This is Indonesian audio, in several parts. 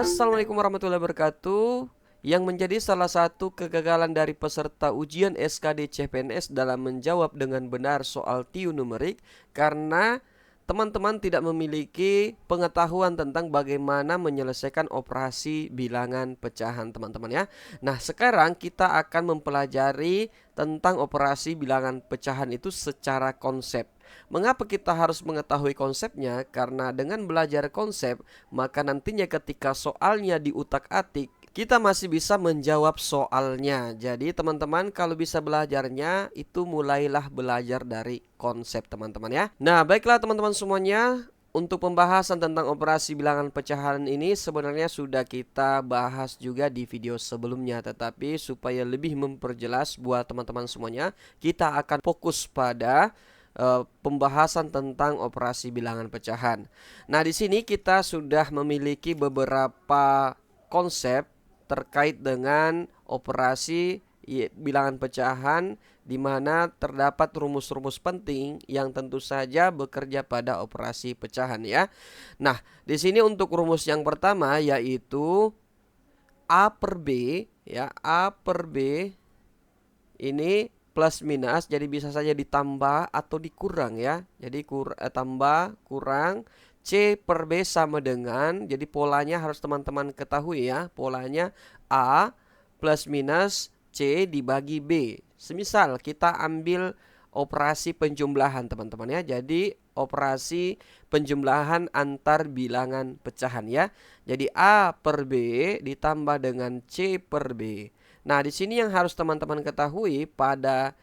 Assalamualaikum warahmatullahi wabarakatuh. Yang menjadi salah satu kegagalan dari peserta ujian SKD CPNS dalam menjawab dengan benar soal TIU numerik karena teman-teman tidak memiliki pengetahuan tentang bagaimana menyelesaikan operasi bilangan pecahan, teman-teman ya. Nah, sekarang kita akan mempelajari tentang operasi bilangan pecahan itu secara konsep. Mengapa kita harus mengetahui konsepnya? Karena dengan belajar konsep, maka nantinya ketika soalnya diutak-atik, kita masih bisa menjawab soalnya. Jadi teman-teman kalau bisa belajarnya itu mulailah belajar dari konsep, teman-teman ya. Nah, baiklah teman-teman semuanya. Untuk pembahasan tentang operasi bilangan pecahan ini sebenarnya sudah kita bahas juga di video sebelumnya. Tetapi supaya lebih memperjelas buat teman-teman semuanya, kita akan fokus pada pembahasan tentang operasi bilangan pecahan. Nah, di sini kita sudah memiliki beberapa konsep terkait dengan operasi bilangan pecahan di mana terdapat rumus-rumus penting yang tentu saja bekerja pada operasi pecahan ya. Nah, di sini untuk rumus yang pertama yaitu A per B ya, A per B ini plus minus, jadi bisa saja ditambah atau dikurang ya. Jadi tambah, kurang. C per B sama dengan, jadi polanya harus teman-teman ketahui ya. Polanya A plus minus C dibagi B. Semisal kita ambil operasi penjumlahan teman-teman ya. Jadi operasi penjumlahan antar bilangan pecahan ya. Jadi A per B ditambah dengan C per B. Nah, di sini yang harus teman-teman ketahui pada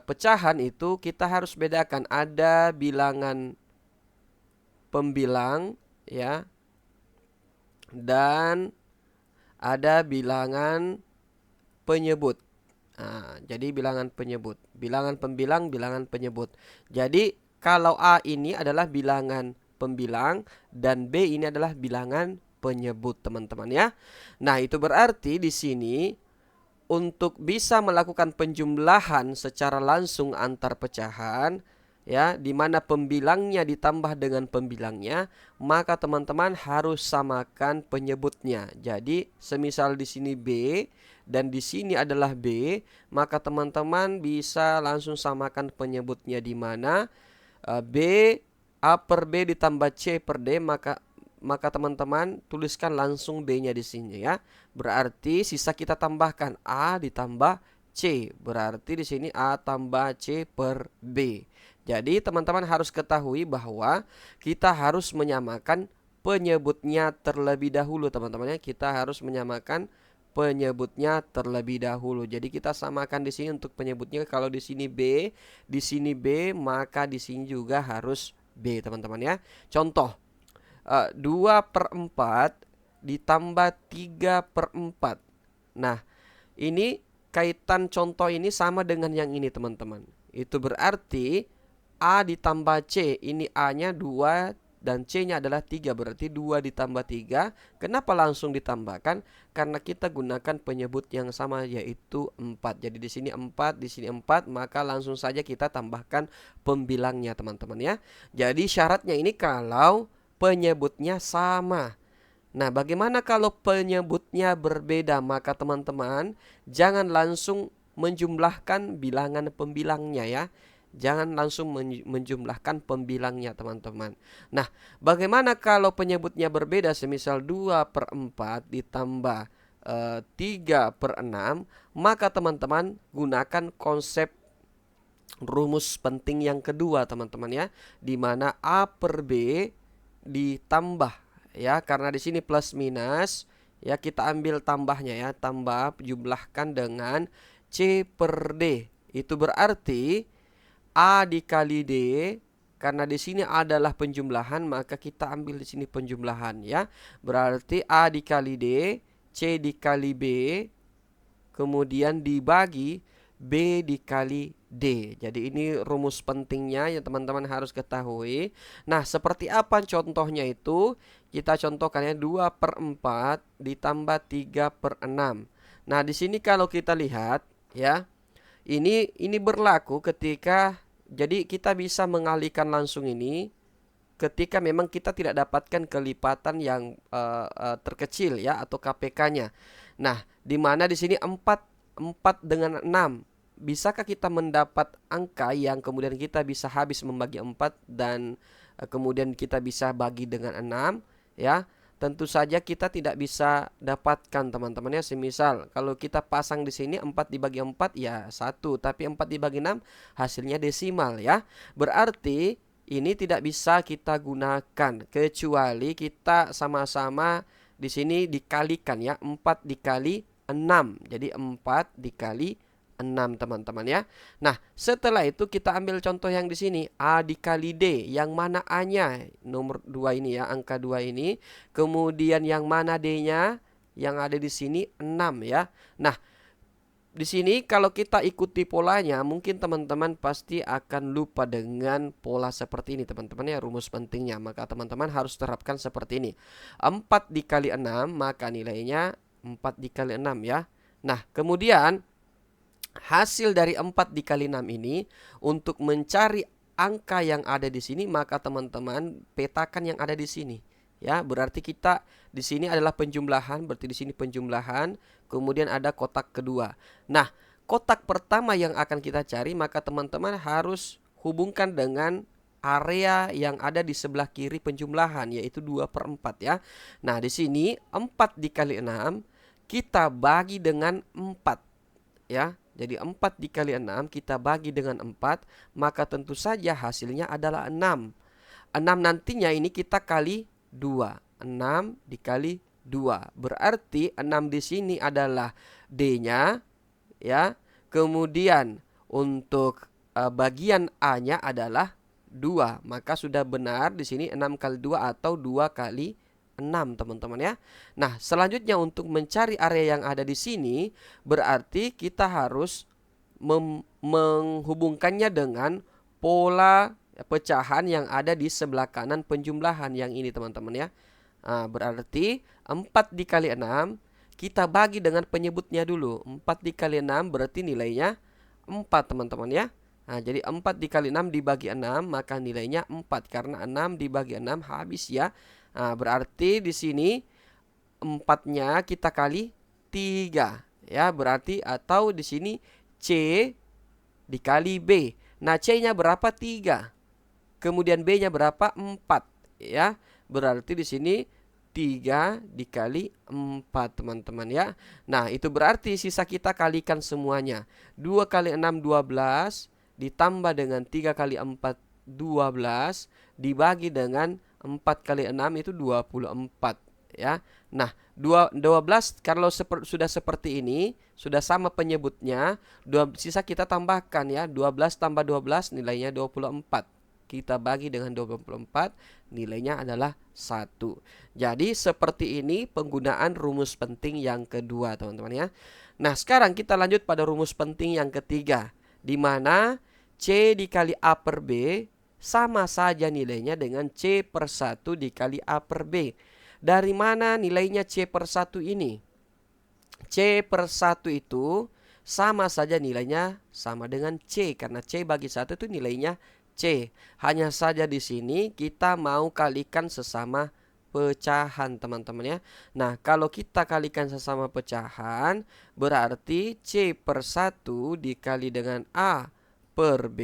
pecahan itu kita harus bedakan ada bilangan pembilang ya dan ada bilangan penyebut. Nah, jadi bilangan penyebut, bilangan pembilang, bilangan penyebut. Jadi kalau A ini adalah bilangan pembilang dan B ini adalah bilangan penyebut, teman-teman ya. Nah, itu berarti di sini untuk bisa melakukan penjumlahan secara langsung antar pecahan ya, di mana pembilangnya ditambah dengan pembilangnya, maka teman-teman harus samakan penyebutnya. Jadi, semisal di sini B dan di sini adalah B, maka teman-teman bisa langsung samakan penyebutnya di mana B A per B ditambah C per D, maka teman-teman tuliskan langsung B-nya di sini ya. Berarti sisa kita tambahkan A ditambah C. Berarti di sini A tambah C per B. Jadi teman-teman harus ketahui bahwa kita harus menyamakan penyebutnya terlebih dahulu, teman-teman ya. Kita harus menyamakan penyebutnya terlebih dahulu. Jadi kita samakan di sini untuk penyebutnya. Kalau di sini B, maka di sini juga harus B, teman-teman ya. Contoh 2/4 ditambah 3/4. Nah, ini kaitan contoh ini sama dengan yang ini, teman-teman. Itu berarti A ditambah C, ini A-nya 2 dan C-nya adalah 3, berarti 2 ditambah 3. Kenapa langsung ditambahkan? Karena kita gunakan penyebut yang sama yaitu 4. Jadi di sini 4, di sini 4, maka langsung saja kita tambahkan pembilangnya, teman-teman ya. Jadi syaratnya ini kalau penyebutnya sama. Nah, bagaimana kalau penyebutnya berbeda? Maka teman-teman jangan langsung menjumlahkan bilangan pembilangnya ya. Jangan langsung menjumlahkan pembilangnya, teman-teman. Nah, bagaimana kalau penyebutnya berbeda? Semisal 2/4 ditambah 3/6, maka teman-teman gunakan konsep rumus penting yang kedua, teman-teman ya, di mana A per B ditambah ya, karena di sini plus minus ya, kita ambil tambahnya ya, tambah jumlahkan dengan C per D. Itu berarti A dikali D, karena di sini adalah penjumlahan, maka kita ambil di sini penjumlahan ya. Berarti A dikali D, C dikali B, kemudian dibagi B dikali D. Jadi ini rumus pentingnya yang teman-teman harus ketahui. Nah, seperti apa contohnya itu? Kita contohkannya 2/4 ditambah 3/6. Nah, di sini kalau kita lihat ya, ini berlaku ketika, jadi kita bisa mengalihkan langsung ini ketika memang kita tidak dapatkan kelipatan yang terkecil ya, atau KPK-nya. Nah, di mana di sini 4 dengan 6. Bisakah kita mendapat angka yang kemudian kita bisa habis membagi 4 dan kemudian kita bisa bagi dengan 6 ya? Tentu saja kita tidak bisa dapatkan teman-teman ya. Semisal kalau kita pasang di sini 4 dibagi 4 ya 1, tapi 4 dibagi 6 hasilnya desimal ya. Berarti ini tidak bisa kita gunakan kecuali kita sama-sama di sini dikalikan ya, 4 dikali 6. Jadi 4 dikali 6 teman-teman ya. Nah, setelah itu kita ambil contoh yang di sini, A dikali D, yang mana A-nya nomor 2 ini ya, angka 2 ini. Kemudian yang mana D-nya? Yang ada di sini 6 ya. Nah, di sini kalau kita ikuti polanya, mungkin teman-teman pasti akan lupa dengan pola seperti ini teman-teman ya, rumus pentingnya. Maka teman-teman harus terapkan seperti ini. 4 dikali 6, maka nilainya 4 dikali 6 ya. Nah, kemudian hasil dari 4 dikali 6 ini untuk mencari angka yang ada di sini, maka teman-teman petakan yang ada di sini. Ya, berarti kita di sini adalah penjumlahan, berarti di sini penjumlahan, kemudian ada kotak kedua. Nah, kotak pertama yang akan kita cari, maka teman-teman harus hubungkan dengan area yang ada di sebelah kiri penjumlahan, yaitu 2/4 ya. Nah, di sini 4 dikali 6 kita bagi dengan 4 ya. Jadi 4 dikali 6 kita bagi dengan 4, maka tentu saja hasilnya adalah 6. 6 nantinya ini kita kali 2. 6 dikali 2. Berarti 6 di sini adalah D-nya ya. Kemudian untuk bagian A-nya adalah 2. Maka sudah benar di sini 6 kali 2 atau 2 kali 6 teman-teman ya. Nah, selanjutnya untuk mencari area yang ada di sini, berarti kita harus menghubungkannya dengan pola pecahan yang ada di sebelah kanan penjumlahan yang ini teman-teman ya. Nah, berarti 4 dikali 6 kita bagi dengan penyebutnya dulu. 4 dikali 6 berarti nilainya 4 teman-teman ya. Nah, jadi 4 dikali 6 dibagi 6 maka nilainya 4 karena 6 dibagi 6 habis ya. Nah, berarti di sini 4-nya kita kali 3 ya, berarti atau di sini C dikali B. Nah, C-nya berapa? 3. Kemudian B-nya berapa? 4 ya. Berarti di sini 3 dikali 4 teman-teman ya. Nah, itu berarti sisa kita kalikan semuanya. 2 kali 6 12 ditambah dengan 3 kali 4 12 dibagi dengan 4 kali 6 itu 24 ya. Nah, 12 kalau sudah seperti ini, sudah sama penyebutnya, sisa kita tambahkan ya. 12 tambah 12 nilainya 24. Kita bagi dengan 24, nilainya adalah 1. Jadi seperti ini penggunaan rumus penting yang kedua teman-teman ya. Nah, sekarang kita lanjut pada rumus penting yang ketiga, di mana C dikali A per B sama saja nilainya dengan C per 1 dikali A per B. Dari mana nilainya C per 1 ini? C per 1 itu sama saja nilainya sama dengan C, karena C bagi 1 itu nilainya C. Hanya saja di sini kita mau kalikan sesama pecahan teman-teman ya. Nah, kalau kita kalikan sesama pecahan, berarti C per 1 dikali dengan A per B,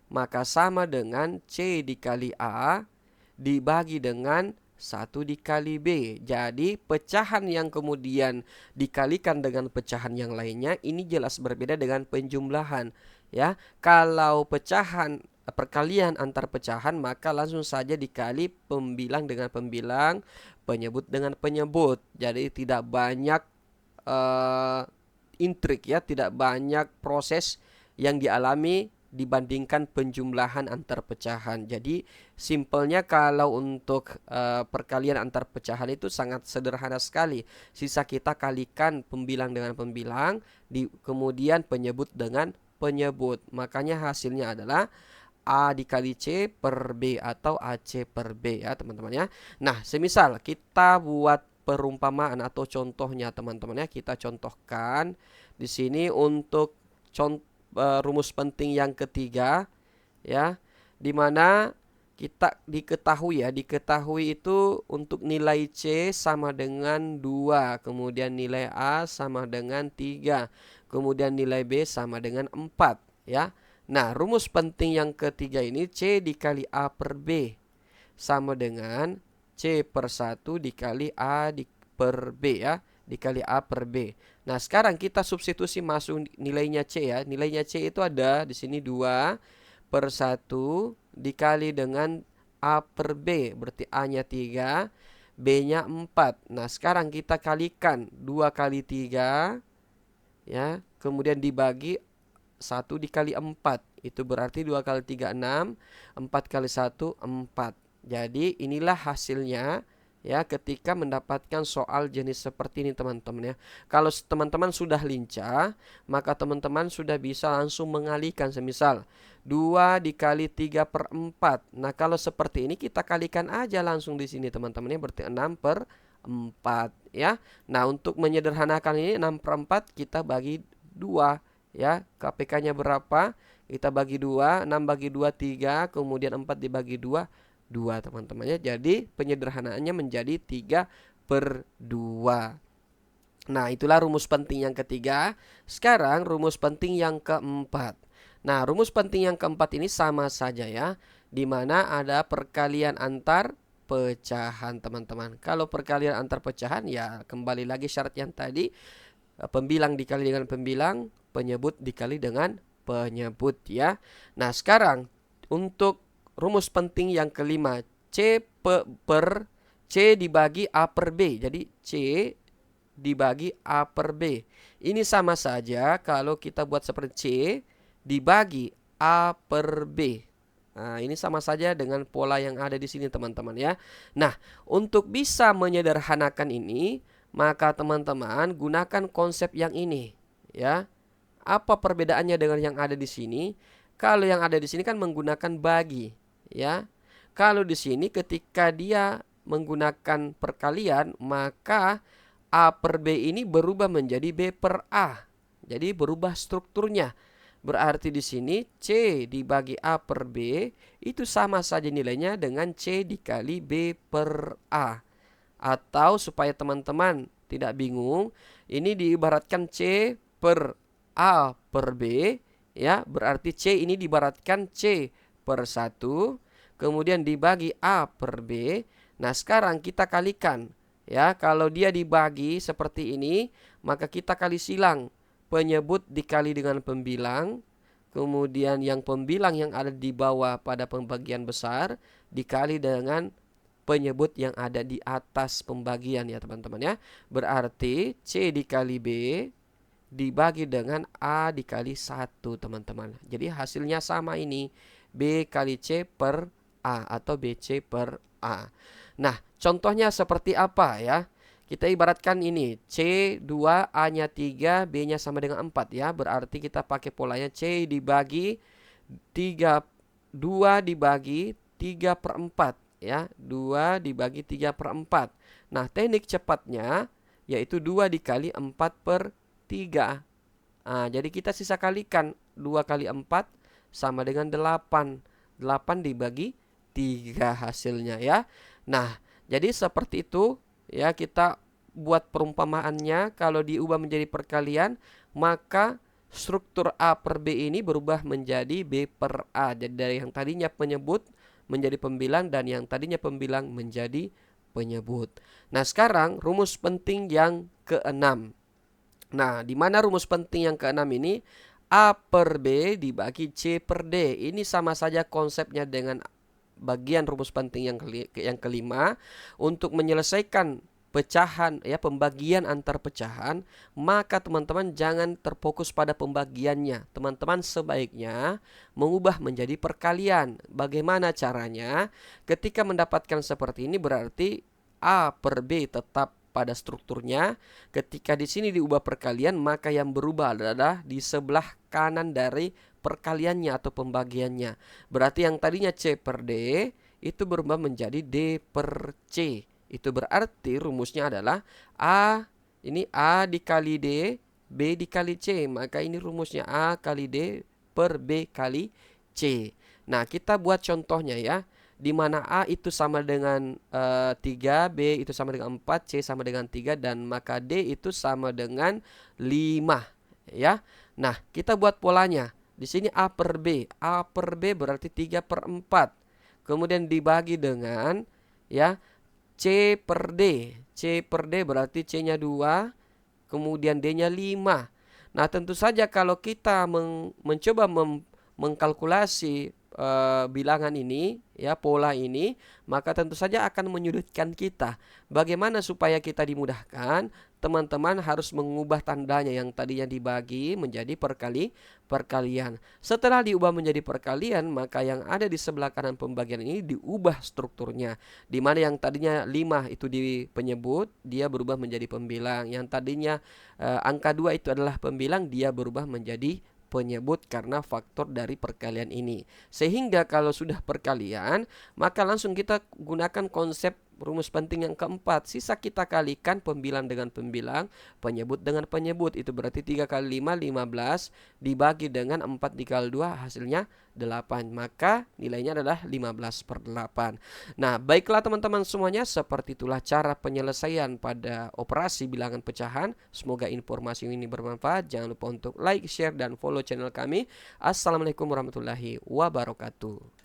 maka sama dengan C dikali A dibagi dengan 1 dikali B. Jadi pecahan yang kemudian dikalikan dengan pecahan yang lainnya ini jelas berbeda dengan penjumlahan ya. Kalau pecahan perkalian antar pecahan, maka langsung saja dikali pembilang dengan pembilang, penyebut dengan penyebut. Jadi tidak banyak intrik ya, tidak banyak proses yang dialami dibandingkan penjumlahan antar pecahan. Jadi simpelnya kalau untuk perkalian antar pecahan itu sangat sederhana sekali. Sisa kita kalikan pembilang dengan pembilang, kemudian penyebut dengan penyebut. Makanya hasilnya adalah A dikali C per B atau AC per B ya teman-teman ya. Nah, semisal kita buat perumpamaan atau contohnya teman-teman ya, kita contohkan di sini untuk rumus penting yang ketiga ya, dimana kita diketahui itu untuk nilai C sama dengan 2, kemudian nilai A sama dengan 3, kemudian nilai B sama dengan 4 ya. Nah, rumus penting yang ketiga ini C dikali A per B sama dengan C per 1 dikali A per B ya, dikali A per B. Nah, sekarang kita substitusi masuk nilainya C ya. Nilainya C itu ada di sini 2 per 1 dikali dengan A per B, berarti A-nya 3, B-nya 4. Nah, sekarang kita kalikan 2 kali 3 ya, kemudian dibagi 1 dikali 4. Itu berarti 2 kali 3 6, 4 kali 1 4. Jadi inilah hasilnya ya ketika mendapatkan soal jenis seperti ini teman-teman ya. Kalau teman-teman sudah lincah, maka teman-teman sudah bisa langsung mengalihkan. Semisal 2 dikali 3 per 4. Nah, kalau seperti ini kita kalikan aja langsung di sini teman-teman ya, berarti 6 per 4 ya. Nah, untuk menyederhanakan ini 6 per 4 kita bagi 2 ya. KPK-nya berapa? Kita bagi 2, 6 bagi 2 3, kemudian 4 dibagi 2 2 teman-teman ya. Jadi penyederhanaannya menjadi 3 per 2. Nah, itulah rumus penting yang ketiga. Sekarang rumus penting yang keempat. Nah, rumus penting yang keempat ini sama saja ya, di mana ada perkalian antar pecahan teman-teman. Kalau perkalian antar pecahan ya kembali lagi syarat yang tadi, pembilang dikali dengan pembilang, penyebut dikali dengan penyebut ya. Nah, sekarang untuk rumus penting yang kelima, C per C dibagi A per B. Jadi C dibagi A per B. Ini sama saja kalau kita buat seperti C dibagi A per B. Nah, ini sama saja dengan pola yang ada di sini teman-teman ya. Nah, untuk bisa menyederhanakan ini, maka teman-teman gunakan konsep yang ini ya. Apa perbedaannya dengan yang ada di sini? Kalau yang ada di sini kan menggunakan bagi ya. Kalau di sini ketika dia menggunakan perkalian, maka A per B ini berubah menjadi B per A. Jadi berubah strukturnya. Berarti di sini C dibagi A per B itu sama saja nilainya dengan C dikali B per A. Atau supaya teman-teman tidak bingung, ini diibaratkan C per A per B ya, berarti C ini diibaratkan C per 1, kemudian dibagi A per B. Nah, sekarang kita kalikan ya. Kalau dia dibagi seperti ini, maka kita kali silang. Penyebut dikali dengan pembilang, kemudian yang pembilang yang ada di bawah pada pembagian besar dikali dengan penyebut yang ada di atas pembagian ya teman-teman ya. Berarti C dikali B dibagi dengan A dikali 1 teman-teman. Jadi hasilnya sama ini, B kali C per A atau BC per A. Nah, contohnya seperti apa ya? Kita ibaratkan ini C 2, A-nya 3, B-nya sama dengan 4 ya. Berarti kita pakai polanya C dibagi 3, 2 dibagi 3 per 4 ya. 2 dibagi 3 per 4. Nah, teknik cepatnya yaitu 2 dikali 4 per 3. Nah, jadi kita sisa kalikan 2 kali 4 sama dengan 8. 8 dibagi 3 hasilnya ya. Nah, jadi seperti itu ya, kita buat perumpamaannya. Kalau diubah menjadi perkalian, maka struktur A per B ini berubah menjadi B per A. Jadi dari yang tadinya penyebut menjadi pembilang, dan yang tadinya pembilang menjadi penyebut. Nah, sekarang rumus penting yang keenam. Nah, di mana rumus penting yang keenam ini? A per B dibagi C per D. Ini sama saja konsepnya dengan bagian rumus penting yang kelima. Untuk menyelesaikan pecahan ya, pembagian antar pecahan, maka teman-teman jangan terfokus pada pembagiannya. Teman-teman sebaiknya mengubah menjadi perkalian. Bagaimana caranya? Ketika mendapatkan seperti ini, berarti A per B tetap pada strukturnya. Ketika di sini diubah perkalian, maka yang berubah adalah di sebelah kanan dari perkaliannya atau pembagiannya. Berarti yang tadinya C per D itu berubah menjadi D per C. Itu berarti rumusnya adalah A, ini A dikali D, B dikali C. Maka ini rumusnya A kali D per B kali C. Nah, kita buat contohnya ya. di mana A itu sama dengan 3, B itu sama dengan 4, C sama dengan 3, dan maka D itu sama dengan 5, ya. Nah, kita buat polanya. Di sini A per B. A per B berarti 3/4. Kemudian dibagi dengan, ya, C per D. C per D berarti C-nya 2, kemudian D-nya 5. Nah, tentu saja kalau kita mencoba mengkalkulasi bilangan ini, ya, pola ini, maka tentu saja akan menyulitkan kita. Bagaimana supaya kita dimudahkan? Teman-teman harus mengubah tandanya yang tadinya dibagi menjadi perkalian. Setelah diubah menjadi perkalian, maka yang ada di sebelah kanan pembagian ini diubah strukturnya. Di mana yang tadinya 5 itu di penyebut, dia berubah menjadi pembilang. Yang tadinya angka 2 itu adalah pembilang, dia berubah menjadi penyebut karena faktor dari perkalian ini. Sehingga kalau sudah perkalian, maka langsung kita gunakan konsep rumus penting yang keempat. Sisa kita kalikan pembilang dengan pembilang, penyebut dengan penyebut. Itu berarti 3 kali 5, 15, dibagi dengan 4 dikali 2, hasilnya 8. Maka nilainya adalah 15/8. Nah, baiklah teman-teman semuanya, seperti itulah cara penyelesaian pada operasi bilangan pecahan. Semoga informasi ini bermanfaat. Jangan lupa untuk like, share, dan follow channel kami. Assalamualaikum warahmatullahi wabarakatuh.